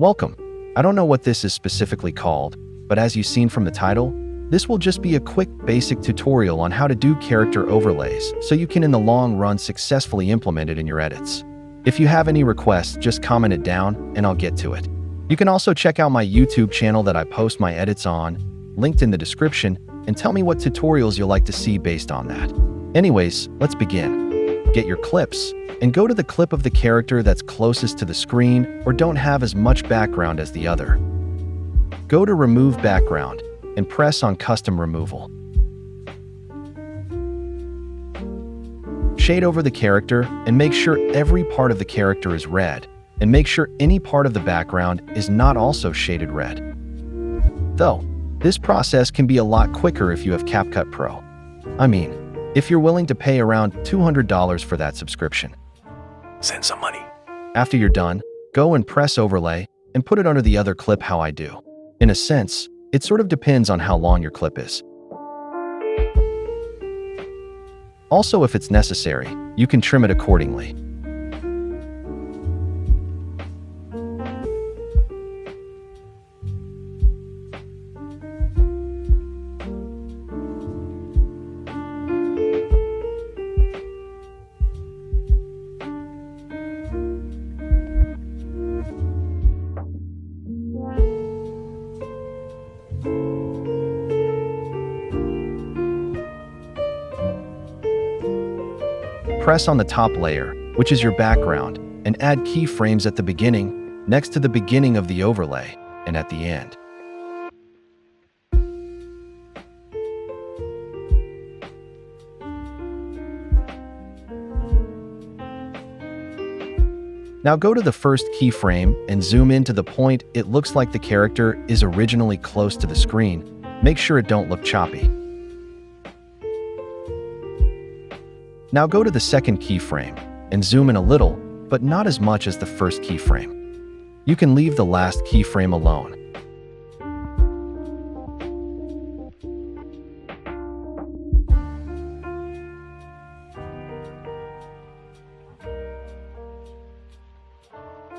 Welcome. I don't know what this is specifically called, but as you've seen from the title, this will just be a quick basic tutorial on how to do character overlays so you can in the long run successfully implement it in your edits. If you have any requests, just comment it down and I'll get to it. You can also check out my YouTube channel that I post my edits on, linked in the description, and tell me what tutorials you'll like to see based on that. Anyways, let's begin. Get your clips and go to the clip of the character that's closest to the screen or don't have as much background as the other. Go to Remove Background and press on Custom Removal. Shade over the character and make sure every part of the character is red, and make sure any part of the background is not also shaded red. Though, this process can be a lot quicker if you have Capcut Pro. I mean, if you're willing to pay around $200 for that subscription. Send some money. After you're done, go and press Overlay and put it under the other clip how I do. In a sense, it sort of depends on how long your clip is. Also, if it's necessary, you can trim it accordingly. Press on the top layer, which is your background, and add keyframes at the beginning, next to the beginning of the overlay, and at the end. Now go to the first keyframe and zoom in to the point it looks like the character is originally close to the screen. Make sure it don't look choppy. Now go to the second keyframe and zoom in a little, but not as much as the first keyframe. You can leave the last keyframe alone.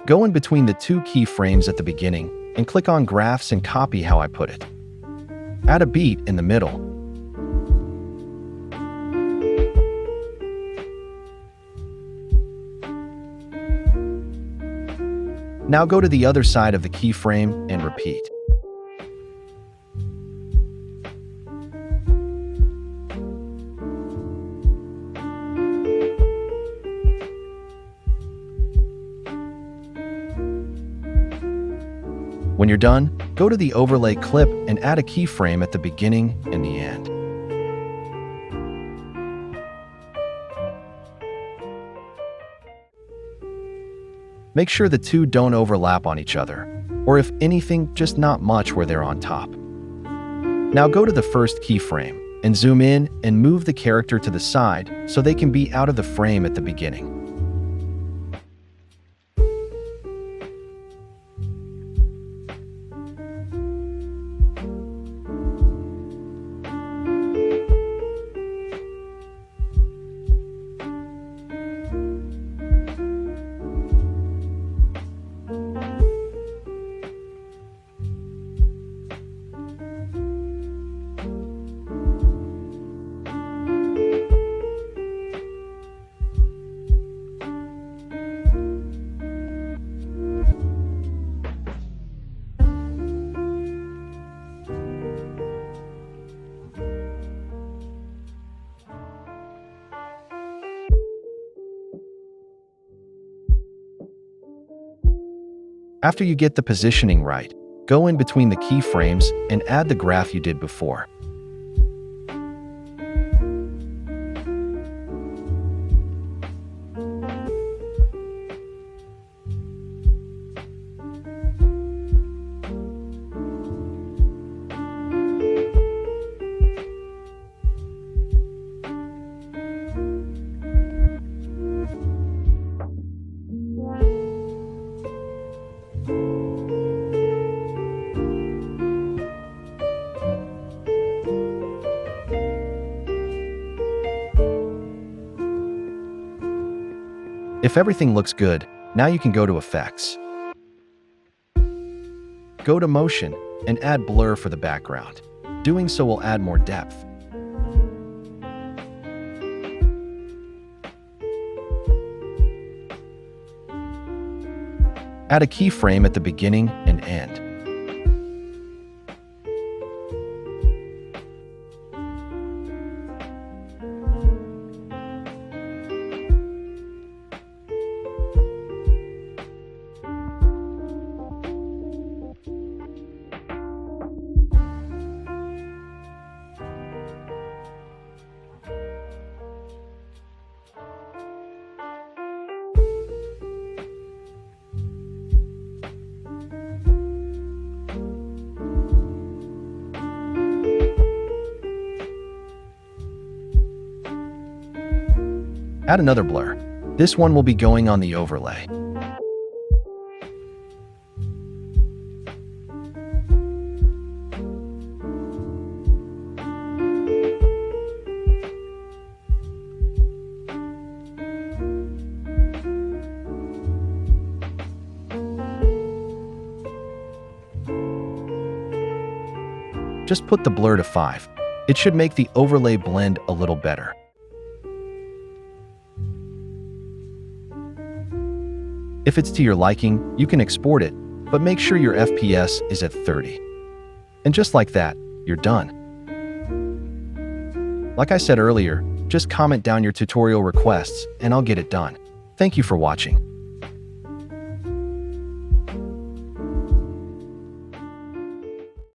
Go in between the two keyframes at the beginning and click on Graphs and copy how I put it. Add a beat in the middle. Now go to the other side of the keyframe and repeat. When you're done, go to the overlay clip and add a keyframe at the beginning and the end. Make sure the two don't overlap on each other, or if anything, just not much where they're on top. Now go to the first keyframe and zoom in and move the character to the side so they can be out of the frame at the beginning. After you get the positioning right, go in between the keyframes and add the graph you did before. If everything looks good, now you can go to Effects. Go to Motion and add Blur for the background. Doing so will add more depth. Add a keyframe at the beginning and end. Add another blur. This one will be going on the overlay. Just put the blur to 5. It should make the overlay blend a little better. If it's to your liking, you can export it, but make sure your FPS is at 30. And just like that, you're done. Like I said earlier, just comment down your tutorial requests and I'll get it done. Thank you for watching.